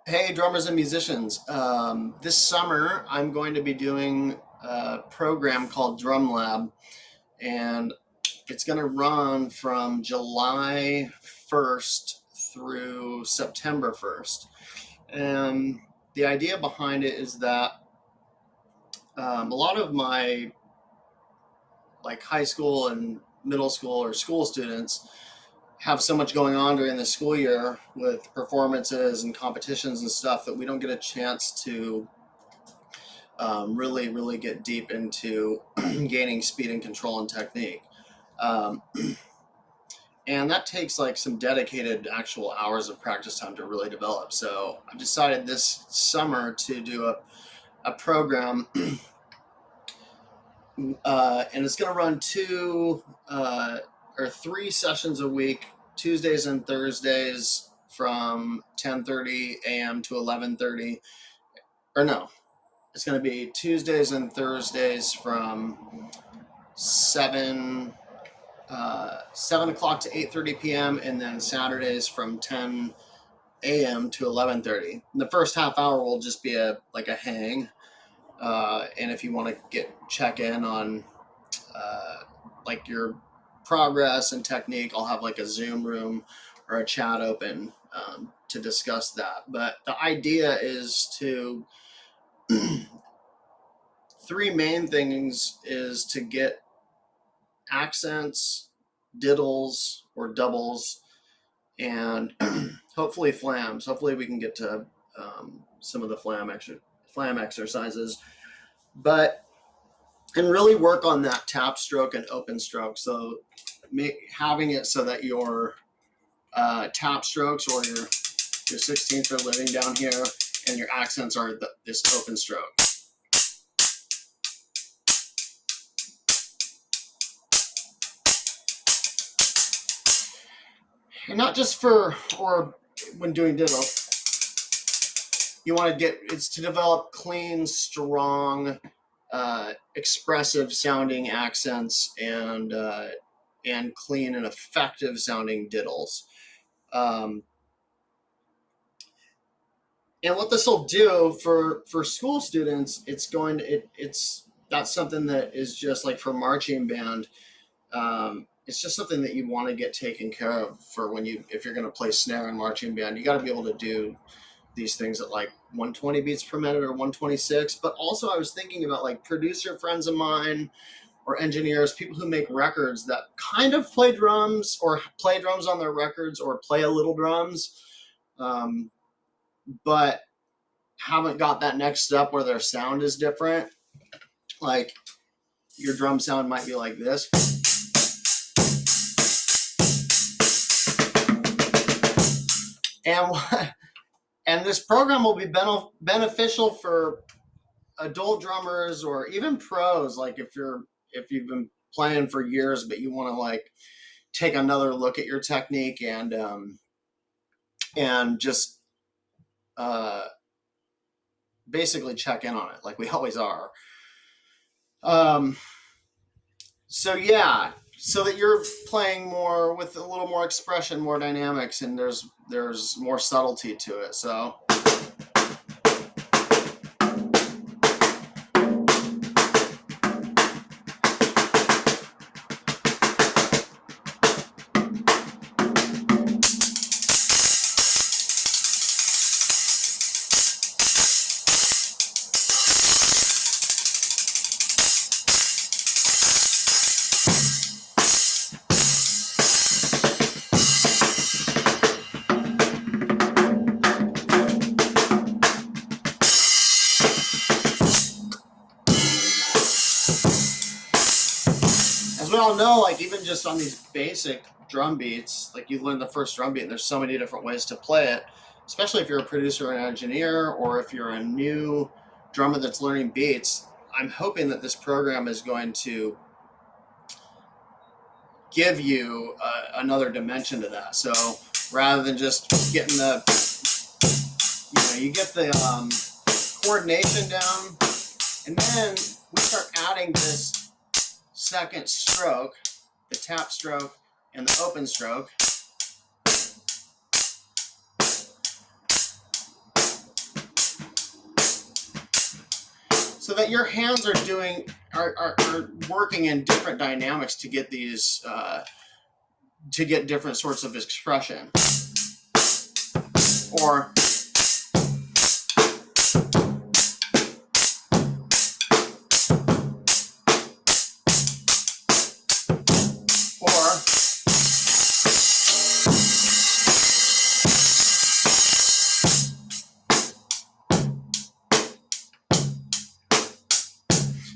Hey, drummers and musicians. This summer, I'm going to be doing a program called Drum Lab, and it's going to run from July 1st through September 1st. And the idea behind it is that a lot of my high school and middle school or school students have so much going on during the school year with performances and competitions and stuff that we don't get a chance to really get deep into gaining speed and control and technique. Um, and that takes like some dedicated actual hours of practice time to really develop. So I've decided this summer to do a program, and it's going to run two or three sessions a week, Tuesdays and Thursdays from 10:30 a.m. to 11:30. Or no, it's going to be Tuesdays and Thursdays from 7 o'clock to 8:30 p.m. and then Saturdays from 10 a.m. to 11:30. The first half hour will just be a hang, and if you want to check in on your progress and technique, I'll have like a Zoom room or a chat open to discuss that. But the idea is to three main things is to get accents, diddles or doubles, and hopefully flams. Hopefully we can get to some of the flam exercises, but and really work on that tap stroke and open stroke. So having it so that your tap strokes or your 16th are living down here, and your accents are this open stroke. And not just for, or when doing ditto, you want to it's to develop clean, strong, expressive sounding accents and clean and effective sounding diddles. And what this will do for school students, that's something that is just like for marching band. It's just something that you want to get taken care of for if you're going to play snare in marching band. You got to be able to do these things at like 120 beats per minute or 126. But also I was thinking about like producer friends of mine or engineers, people who make records that kind of play drums or play drums on their records or play a little drums, but haven't got that next step where their sound is different. Like your drum sound might be like this. And this program will be beneficial for adult drummers or even pros. Like if you've been playing for years, but you want to like take another look at your technique and just basically check in on it, like we always are. So yeah, so that you're playing more with a little more expression, more dynamics, and there's more subtlety to it. So we all know, like even just on these basic drum beats, like you learn the first drum beat and there's so many different ways to play it, especially if you're a producer or an engineer or if you're a new drummer that's learning beats. I'm hoping that this program is going to give you another dimension to that. So rather than just getting you get the coordination down, and then we start adding this second stroke, the tap stroke and the open stroke. so that your hands are working in different dynamics to get these to get different sorts of expression. Or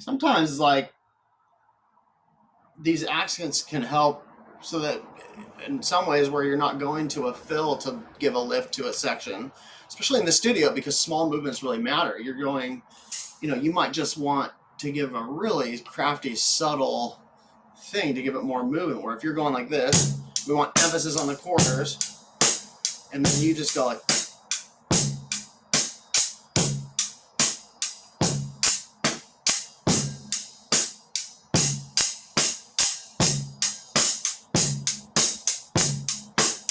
sometimes, like, these accents can help so that in some ways where you're not going to a fill to give a lift to a section, especially in the studio, because small movements really matter. You're going, you might just want to give a really crafty, subtle thing to give it more movement, where if you're going like this, we want emphasis on the quarters, and then you just go like,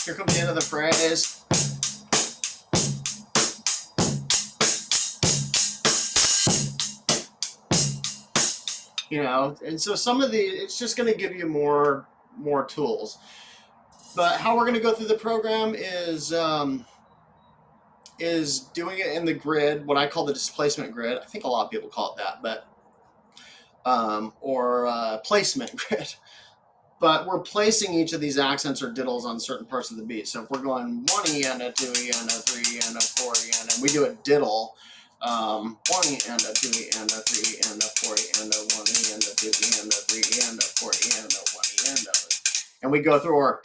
here comes the end of the phrase. And so some of it's just going to give you more tools. But how we're going to go through the program is doing it in the grid, what I call the displacement grid. I think a lot of people call it that, but or placement grid. But we're placing each of these accents or diddles on certain parts of the beat. So if we're going 1E and a 2E and a 3E and a 4E and we do a diddle, 1E and a 2E and a 3E and a 4E and a 1E and a 2E and a 3E and a 4E and a 1E and a, and we go through our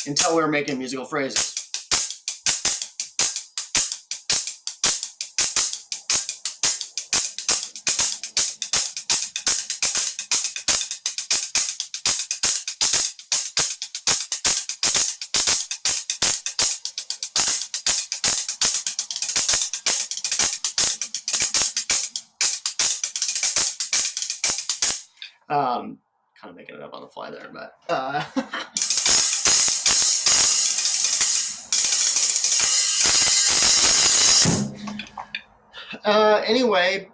until we're making musical phrases. Kind of making it up on the fly there, but anyway,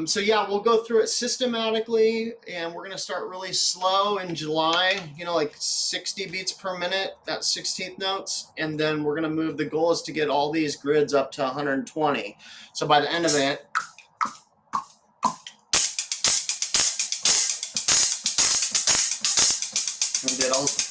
so yeah, we'll go through it systematically, and we're going to start really slow in July, like 60 beats per minute, that's 16th notes, and then we're going to move. The goal is to get all these grids up to 120. So by the end of it, diddles.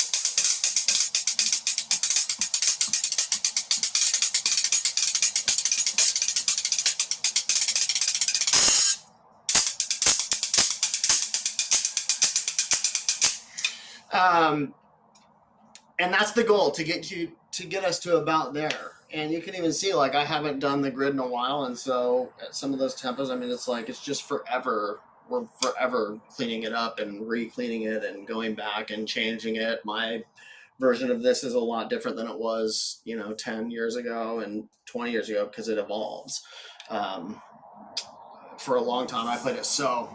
And that's the goal, to get us to about there. And you can even see, like, I haven't done the grid in a while, and so at some of those tempos, I mean, it's like it's just forever. We're forever cleaning it up and re-cleaning it and going back and changing it. My version of this is a lot different than it was, 10 years ago and 20 years ago, because it evolves. For a long time, I played it so.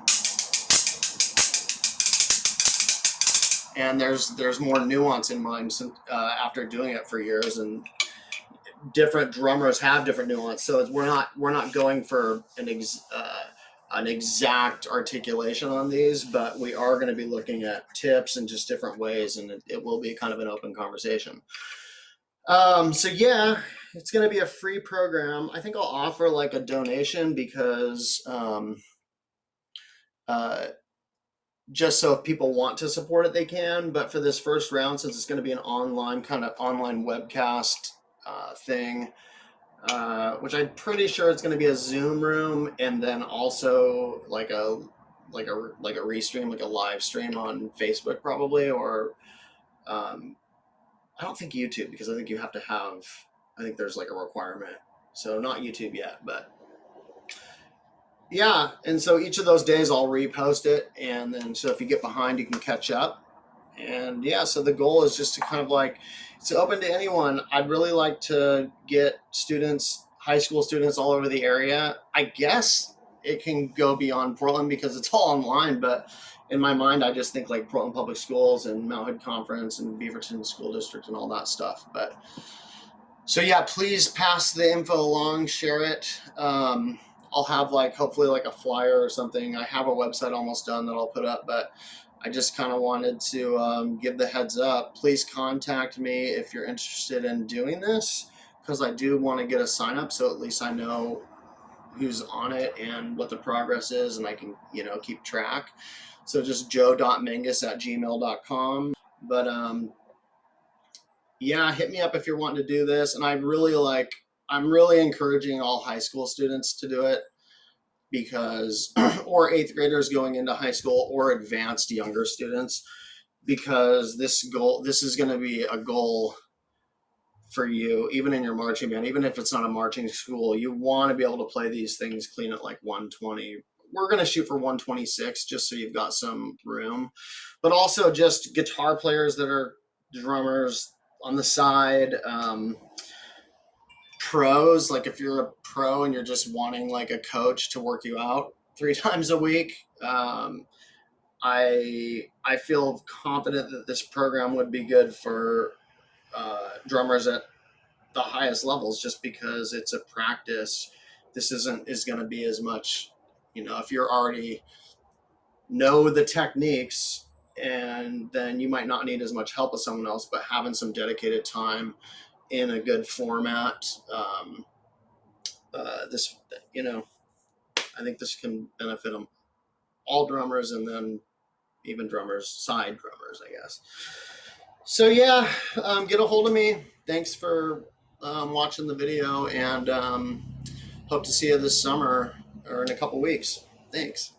And there's more nuance in mine after doing it for years, and different drummers have different nuance. So we're not going for an exact articulation on these, but we are going to be looking at tips and just different ways, and it will be kind of an open conversation. So yeah, it's going to be a free program. I think I'll offer like a donation because just so if people want to support it, they can. But for this first round, since it's going to be an online webcast thing, which I'm pretty sure it's going to be a Zoom room, and then also like a restream, like a live stream on Facebook probably, or I don't think YouTube, because I think you have to have, I think there's like a requirement. So not YouTube yet, but yeah. And so each of those days I'll repost it, and then so if you get behind, you can catch up. And yeah, so the goal is just to kind of like, it's open to anyone. I'd really like to get students, high school students all over the area. I guess it can go beyond Portland because it's all online, but in my mind, I just think like Portland Public Schools and Mount Hood Conference and Beaverton School District and all that stuff. But So yeah, please pass the info along, share it. I'll have like hopefully like a flyer or something. I have a website almost done that I'll put up, but I just kind of wanted to give the heads up. Please contact me if you're interested in doing this, because I do want to get a sign up, so at least I know who's on it and what the progress is, and I can keep track. So just joe.menges@gmail.com. But yeah, hit me up if you're wanting to do this. And I'm really encouraging all high school students to do it, because, or eighth graders going into high school, or advanced younger students, because this is going to be a goal for you, even in your marching band, even if it's not a marching school. You want to be able to play these things clean at like 120. We're going to shoot for 126 just so you've got some room, but also just guitar players that are drummers on the side. Pros, like if you're a pro and you're just wanting like a coach to work you out 3 times a week, I feel confident that this program would be good for drummers at the highest levels, just because it's a practice. This is going to be as much, if you're already know the techniques, and then you might not need as much help as someone else, but having some dedicated time in a good format, this, I think this can benefit them, all drummers, and then even drummers, side drummers, I guess. So yeah, get a hold of me. Thanks for watching the video, and hope to see you this summer or in a couple weeks. Thanks.